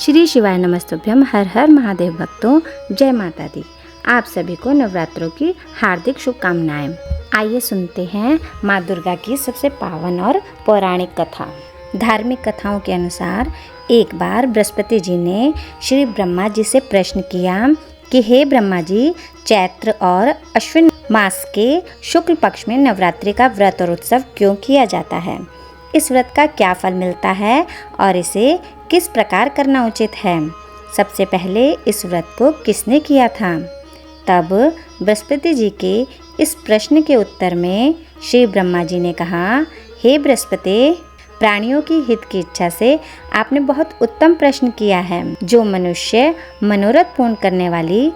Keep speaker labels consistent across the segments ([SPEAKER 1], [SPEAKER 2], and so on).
[SPEAKER 1] श्री शिवाय नमस्तुभ्यम। हर हर महादेव भक्तों, जय माता दी। आप सभी को नवरात्रों की हार्दिक शुभकामनाएं। आइए सुनते हैं माँ दुर्गा की सबसे पावन और पौराणिक कथा। धार्मिक कथाओं के अनुसार एक बार बृहस्पति जी ने श्री ब्रह्मा जी से प्रश्न किया कि हे ब्रह्मा जी, चैत्र और अश्विन मास के शुक्ल पक्ष में नवरात्रि का व्रत और उत्सव क्यों किया जाता है? इस व्रत का क्या फल मिलता है और इसे किस प्रकार करना उचित है? सबसे पहले इस व्रत को किसने किया था? तब बृहस्पति जी के इस प्रश्न के उत्तर में श्री ब्रह्मा जी ने कहा, हे बृहस्पति, प्राणियों की हित की इच्छा से आपने बहुत उत्तम प्रश्न किया है। जो मनुष्य मनोरथ पूर्ण करने वाली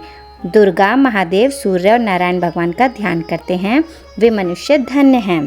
[SPEAKER 1] दुर्गा, महादेव, सूर्य और नारायण भगवान का ध्यान करते हैं, वे मनुष्य धन्य हैं।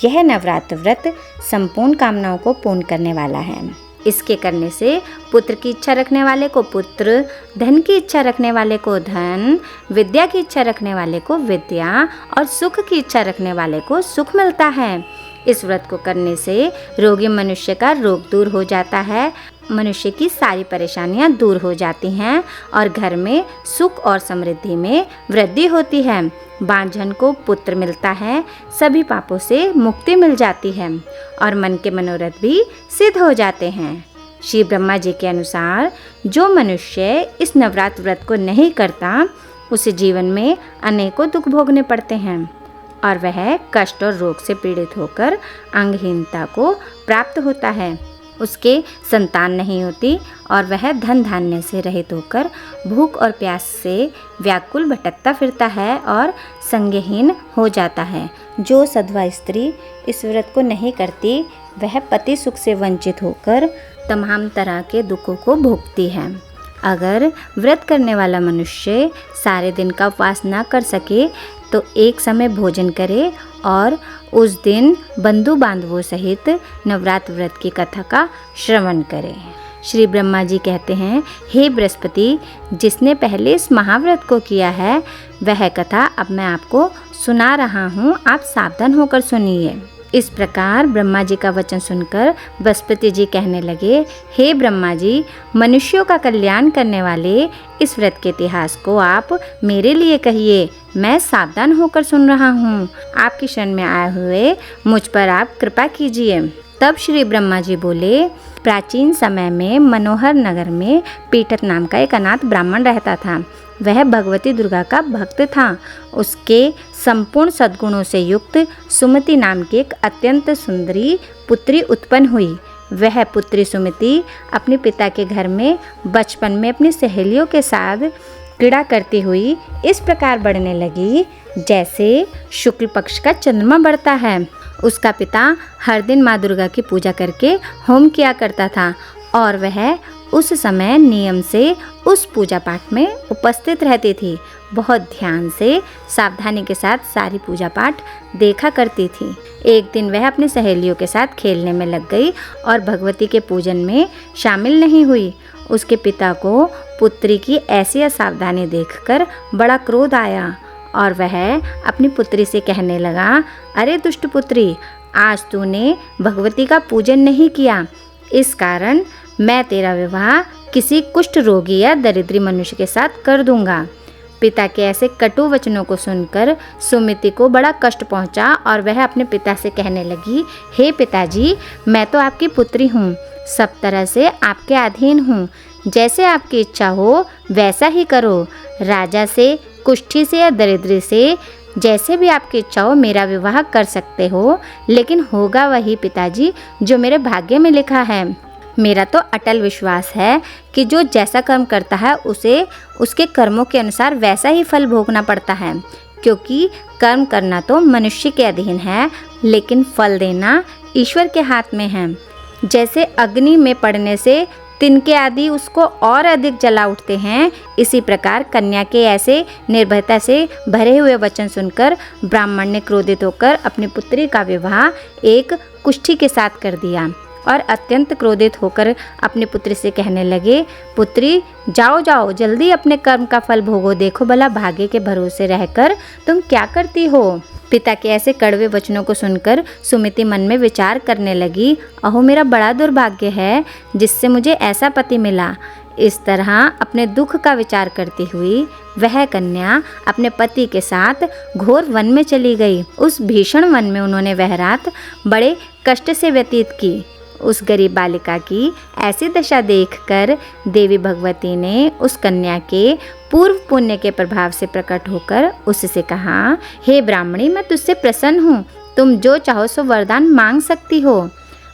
[SPEAKER 1] यह नवरात्र व्रत संपूर्ण कामनाओं को पूर्ण करने वाला है। इसके करने से पुत्र की इच्छा रखने वाले को पुत्र, धन की इच्छा रखने वाले को धन, विद्या की इच्छा रखने वाले को विद्या और सुख की इच्छा रखने वाले को सुख मिलता है। इस व्रत को करने से रोगी मनुष्य का रोग दूर हो जाता है, मनुष्य की सारी परेशानियां दूर हो जाती हैं और घर में सुख और समृद्धि में वृद्धि होती है। बांझन को पुत्र मिलता है, सभी पापों से मुक्ति मिल जाती है और मन के मनोरथ भी सिद्ध हो जाते हैं। श्री ब्रह्मा जी के अनुसार जो मनुष्य इस नवरात्र व्रत को नहीं करता, उसे जीवन में अनेकों दुख भोगने पड़ते हैं और वह कष्ट और रोग से पीड़ित होकर अंगहीनता को प्राप्त होता है। उसके संतान नहीं होती और वह धन धान्य से रहित होकर भूख और प्यास से व्याकुल भटकता फिरता है और संज्ञहीन हो जाता है। जो सधवा स्त्री इस व्रत को नहीं करती, वह पति सुख से वंचित होकर तमाम तरह के दुखों को भोगती है। अगर व्रत करने वाला मनुष्य सारे दिन का उपवास न कर सके तो एक समय भोजन करे और उस दिन बंधु बांधवों सहित नवरात्र व्रत की कथा का श्रवण करे। श्री ब्रह्मा जी कहते हैं, हे बृहस्पति, जिसने पहले इस महाव्रत को किया है, वह कथा अब मैं आपको सुना रहा हूँ, आप सावधान होकर सुनिए। इस प्रकार ब्रह्मा जी का वचन सुनकर बृहस्पति जी कहने लगे, हे ब्रह्मा जी, मनुष्यों का कल्याण करने वाले इस व्रत के इतिहास को आप मेरे लिए कहिए। मैं सावधान होकर सुन रहा हूँ। आपकी शरण में आए हुए मुझ पर आप कृपा कीजिए। तब श्री ब्रह्मा जी बोले, प्राचीन समय में मनोहर नगर में पीटक नाम का एक अनाथ ब्राह्मण रहता था। वह भगवती दुर्गा का भक्त था। उसके संपूर्ण सद्गुणों से युक्त सुमति नाम की एक अत्यंत सुंदरी पुत्री उत्पन्न हुई। वह पुत्री सुमति अपने पिता के घर में बचपन में अपनी सहेलियों के साथ क्रीड़ा करती हुई इस प्रकार बढ़ने लगी जैसे शुक्ल पक्ष का चंद्रमा बढ़ता है। उसका पिता हर दिन माँ दुर्गा की पूजा करके होम किया करता था और वह उस समय नियम से उस पूजा पाठ में उपस्थित रहती थी। बहुत ध्यान से सावधानी के साथ सारी पूजा पाठ देखा करती थी। एक दिन वह अपनी सहेलियों के साथ खेलने में लग गई और भगवती के पूजन में शामिल नहीं हुई। उसके पिता को पुत्री की ऐसी असावधानी देखकर बड़ा क्रोध आया और वह अपनी पुत्री से कहने लगा, अरे दुष्ट पुत्री, आज तूने भगवती का पूजन नहीं किया, इस कारण मैं तेरा विवाह किसी कुष्ठ रोगी या दरिद्री मनुष्य के साथ कर दूंगा। पिता के ऐसे कटु वचनों को सुनकर सुमिति को बड़ा कष्ट पहुंचा और वह अपने पिता से कहने लगी, हे पिताजी, मैं तो आपकी पुत्री हूँ, सब तरह से आपके अधीन हूँ। जैसे आपकी इच्छा हो वैसा ही करो। राजा से, कुष्ठी से या दरिद्री से, जैसे भी आपकी इच्छा हो मेरा विवाह कर सकते हो, लेकिन होगा वही पिताजी जो मेरे भाग्य में लिखा है। मेरा तो अटल विश्वास है कि जो जैसा कर्म करता है उसे उसके कर्मों के अनुसार वैसा ही फल भोगना पड़ता है, क्योंकि कर्म करना तो मनुष्य के अधीन है, लेकिन फल देना ईश्वर के हाथ में है। जैसे अग्नि में पड़ने से तिनके आदि उसको और अधिक जला उठते हैं, इसी प्रकार कन्या के ऐसे निर्भयता से भरे हुए वचन सुनकर ब्राह्मण ने क्रोधित होकर अपनी पुत्री का विवाह एक कुष्ठी के साथ कर दिया और अत्यंत क्रोधित होकर अपनी पुत्री से कहने लगे, पुत्री, जाओ जाओ, जल्दी अपने कर्म का फल भोगो। देखो भला भाग्य के भरोसे रहकर तुम क्या करती हो। पिता के ऐसे कड़वे वचनों को सुनकर सुमिति मन में विचार करने लगी, अहो मेरा बड़ा दुर्भाग्य है जिससे मुझे ऐसा पति मिला। इस तरह अपने दुख का विचार करती हुई वह कन्या अपने पति के साथ घोर वन में चली गई। उस भीषण वन में उन्होंने वह रात बड़े कष्ट से व्यतीत की। उस गरीब बालिका की ऐसी दशा देखकर देवी भगवती ने उस कन्या के पूर्व पुण्य के प्रभाव से प्रकट होकर उससे कहा, हे ब्राह्मणी, मैं तुझसे प्रसन्न हूँ, तुम जो चाहो सो वरदान मांग सकती हो।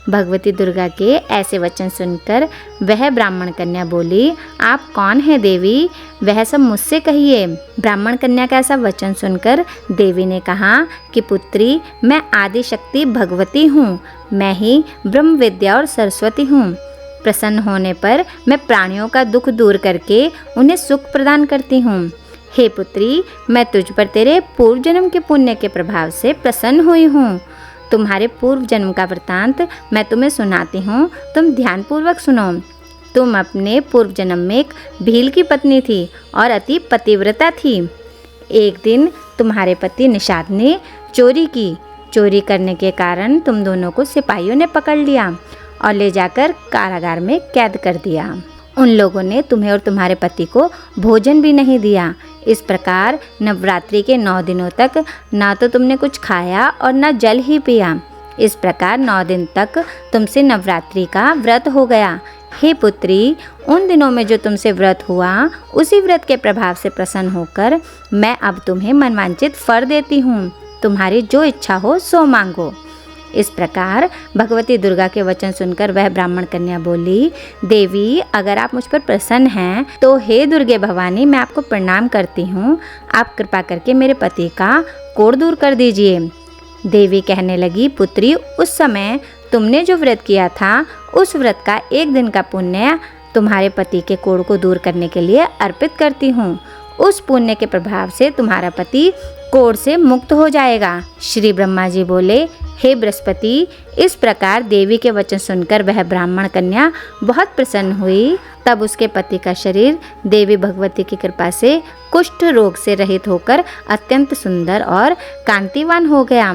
[SPEAKER 1] भगवती दुर्गा के ऐसे वचन सुनकर वह ब्राह्मण कन्या बोली, आप कौन है देवी, वह सब मुझसे कहिए। ब्राह्मण कन्या का ऐसा वचन सुनकर देवी ने कहा कि पुत्री, मैं आदि शक्ति भगवती हूँ, मैं ही ब्रह्म विद्या और सरस्वती हूँ। प्रसन्न होने पर मैं प्राणियों का दुख दूर करके उन्हें सुख प्रदान करती हूँ। हे पुत्री, मैं तुझ पर तेरे पूर्व जन्म के पुण्य के प्रभाव से प्रसन्न हुई हूँ। तुम्हारे पूर्व जन्म का वृतांत मैं तुम्हें सुनाती हूँ, तुम ध्यानपूर्वक सुनो। तुम अपने पूर्व जन्म में एक भील की पत्नी थी और अति पतिव्रता थी। एक दिन तुम्हारे पति निषाद ने चोरी की। चोरी करने के कारण तुम दोनों को सिपाहियों ने पकड़ लिया और ले जाकर कारागार में कैद कर दिया। उन लोगों ने तुम्हें और तुम्हारे पति को भोजन भी नहीं दिया। इस प्रकार नवरात्रि के 9 दिनों तक ना तो तुमने कुछ खाया और ना जल ही पिया। इस प्रकार 9 दिन तक तुमसे नवरात्रि का व्रत हो गया। हे पुत्री, उन दिनों में जो तुमसे व्रत हुआ, उसी व्रत के प्रभाव से प्रसन्न होकर मैं अब तुम्हें मनवांचित फल देती हूँ। तुम्हारी जो इच्छा हो सो मांगो। इस प्रकार भगवती दुर्गा के वचन सुनकर वह ब्राह्मण कन्या बोली, देवी, अगर आप मुझ पर प्रसन्न हैं तो हे दुर्गे भवानी, मैं आपको प्रणाम करती हूँ। आप कृपा करके मेरे पति का कोढ़ दूर कर दीजिए। देवी कहने लगी, पुत्री, उस समय तुमने जो व्रत किया था, उस व्रत का 1 दिन का पुण्य तुम्हारे पति के कोढ़ को दूर करने के लिए अर्पित करती हूँ। उस पुण्य के प्रभाव से तुम्हारा पति कोढ़ से मुक्त हो जाएगा। श्री ब्रह्मा जी बोले, हे बृहस्पति, इस प्रकार देवी के वचन सुनकर वह ब्राह्मण कन्या बहुत प्रसन्न हुई। तब उसके पति का शरीर देवी भगवती की कृपा से कुष्ठ रोग से रहित होकर अत्यंत सुंदर और कांतिवान हो गया।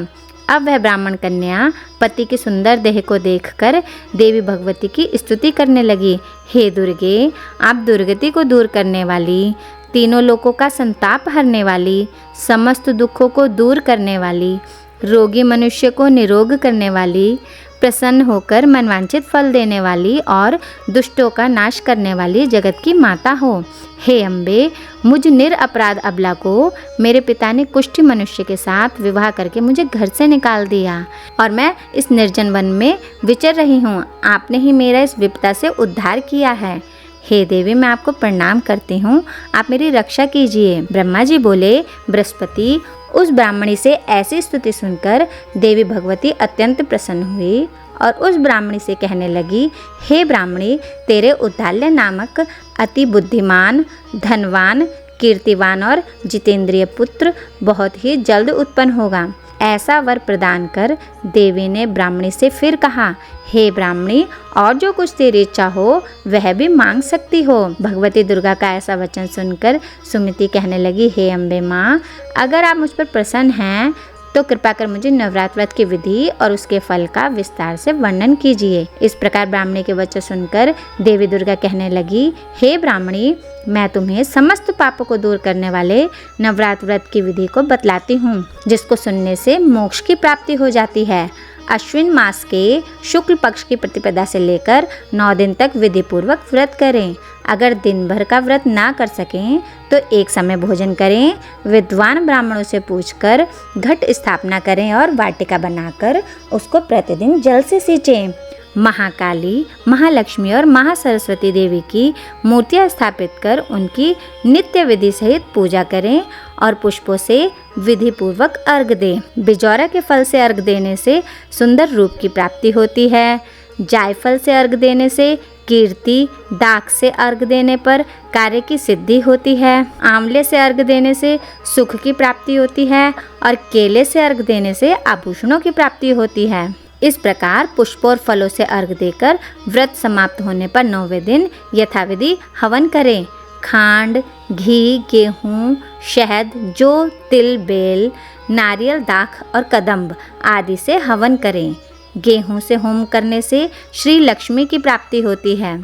[SPEAKER 1] अब वह ब्राह्मण कन्या पति की सुंदर देह को देखकर देवी भगवती की स्तुति करने लगी। हे दुर्गे, आप दुर्गति को दूर करने वाली, तीनों लोकों का संताप हरने वाली, समस्त दुखों को दूर करने वाली, रोगी मनुष्य को निरोग करने वाली, प्रसन्न होकर मनवांचित फल देने वाली और दुष्टों का नाश करने वाली जगत की माता हो। हे अम्बे, मुझ निरपराध अबला को मेरे पिता ने कुष्ठी मनुष्य के साथ विवाह करके मुझे घर से निकाल दिया और मैं इस निर्जन वन में विचर रही हूँ। आपने ही मेरा इस विपदा से उद्धार किया है। हे देवी, मैं आपको प्रणाम करती हूँ, आप मेरी रक्षा कीजिए। ब्रह्मा जी बोले, बृहस्पति, उस ब्राह्मणी से ऐसी स्तुति सुनकर देवी भगवती अत्यंत प्रसन्न हुई और उस ब्राह्मणी से कहने लगी, हे ब्राह्मणी, तेरे उद्दाल्य नामक अति बुद्धिमान, धनवान, कीर्तिवान और जितेंद्रिय पुत्र बहुत ही जल्द उत्पन्न होगा। ऐसा वर प्रदान कर देवी ने ब्राह्मणी से फिर कहा, हे ब्राह्मणी, और जो कुछ तेरी इच्छा हो वह भी मांग सकती हो। भगवती दुर्गा का ऐसा वचन सुनकर सुमिति कहने लगी, हे अम्बे माँ, अगर आप मुझ पर प्रसन्न हैं तो कृपा कर मुझे नवरात्र व्रत की विधि और उसके फल का विस्तार से वर्णन कीजिए। इस प्रकार ब्राह्मणी के वचन सुनकर देवी दुर्गा कहने लगी, हे ब्राह्मणी, मैं तुम्हें समस्त पापों को दूर करने वाले नवरात्र व्रत की विधि को बतलाती हूँ, जिसको सुनने से मोक्ष की प्राप्ति हो जाती है। अश्विन मास के शुक्ल पक्ष की प्रतिपदा से लेकर 9 दिन तक विधि पूर्वक व्रत करें। अगर दिन भर का व्रत ना कर सकें तो एक समय भोजन करें। विद्वान ब्राह्मणों से पूछकर घट स्थापना करें और वाटिका बनाकर उसको प्रतिदिन जल से सींचें। महाकाली, महालक्ष्मी और महासरस्वती देवी की मूर्तियां स्थापित कर उनकी नित्य विधि सहित पूजा करें और पुष्पों से विधि पूर्वक अर्घ दें। बिजौरा के फल से अर्घ देने से सुंदर रूप की प्राप्ति होती है। जायफल से अर्घ देने से कीर्ति, दाख से अर्घ देने पर कार्य की सिद्धि होती है, आंवले से अर्घ देने से सुख की प्राप्ति होती है और केले से अर्घ देने से आभूषणों की प्राप्ति होती है। इस प्रकार पुष्पों और फलों से अर्घ देकर व्रत समाप्त होने पर 9वें दिन यथाविधि हवन करें। खांड, घी, गेहूँ, शहद, जौ, तिल, बेल, नारियल, दाख और कदम्ब आदि से हवन करें। गेहूं से होम करने से श्री लक्ष्मी की प्राप्ति होती है।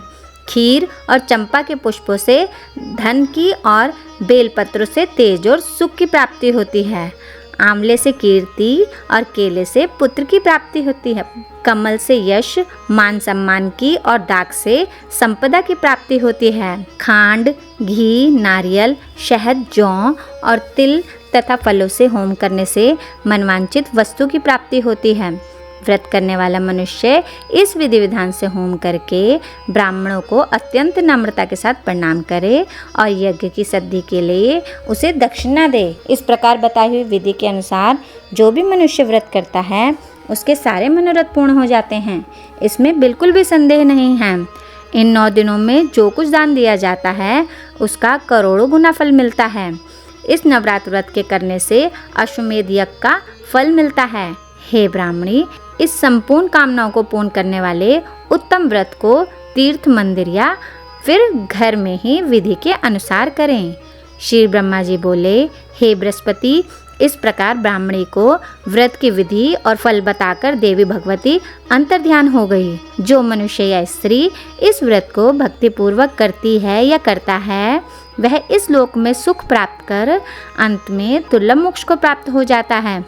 [SPEAKER 1] खीर और चंपा के पुष्पों से धन की और बेलपत्रों से तेज और सुख की प्राप्ति होती है। आंवले से कीर्ति और केले से पुत्र की प्राप्ति होती है। कमल से यश, मान सम्मान की और दाख से संपदा की प्राप्ति होती है। खांड, घी, नारियल, शहद, जौ और तिल तथा फलों से होम करने से मनवांचित वस्तु की प्राप्ति होती है। व्रत करने वाला मनुष्य इस विधि विधान से होम करके ब्राह्मणों को अत्यंत नम्रता के साथ प्रणाम करे और यज्ञ की सिद्धि के लिए उसे दक्षिणा दे। इस प्रकार बताई हुई विधि के अनुसार जो भी मनुष्य व्रत करता है उसके सारे मनोरथ पूर्ण हो जाते हैं। इसमें बिल्कुल भी संदेह नहीं है। इन 9 दिनों में जो कुछ दान दिया जाता है उसका करोड़ों गुना फल मिलता है। इस नवरात्र व्रत के करने से अश्वमेध यज्ञ का फल मिलता है। हे ब्राह्मणी, इस संपूर्ण कामनाओं को पूर्ण करने वाले उत्तम व्रत को तीर्थ, मंदिर या फिर घर में ही विधि के अनुसार करें। श्री ब्रह्मा जी बोले, हे बृहस्पति, इस प्रकार ब्राह्मणी को व्रत की विधि और फल बताकर देवी भगवती अंतर्ध्यान हो गई। जो मनुष्य या स्त्री इस व्रत को भक्तिपूर्वक करती है या करता है वह इस लोक में सुख प्राप्त कर अंत में दुर्लभ मोक्ष को प्राप्त हो जाता है।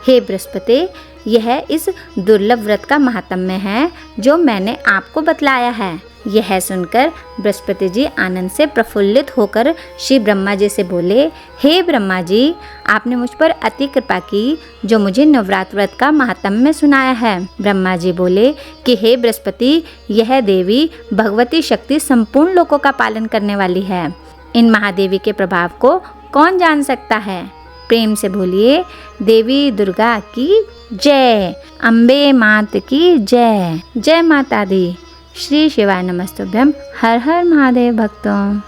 [SPEAKER 1] हे बृहस्पति, यह इस दुर्लभ व्रत का महात्म्य है जो मैंने आपको बतलाया है। यह सुनकर बृहस्पति जी आनंद से प्रफुल्लित होकर श्री ब्रह्मा जी से बोले, हे ब्रह्मा जी, आपने मुझ पर अति कृपा की जो मुझे नवरात्र व्रत का महात्म्य सुनाया है। ब्रह्मा जी बोले कि हे बृहस्पति, यह देवी भगवती शक्ति संपूर्ण लोकों का पालन करने वाली है। इन महादेवी के प्रभाव को कौन जान सकता है। प्रेम से बोलिए, देवी दुर्गा की जय, अम्बे मात की जय। जय माता दी। श्री शिवाय नमस्तुभ्यम। हर हर महादेव भक्तों।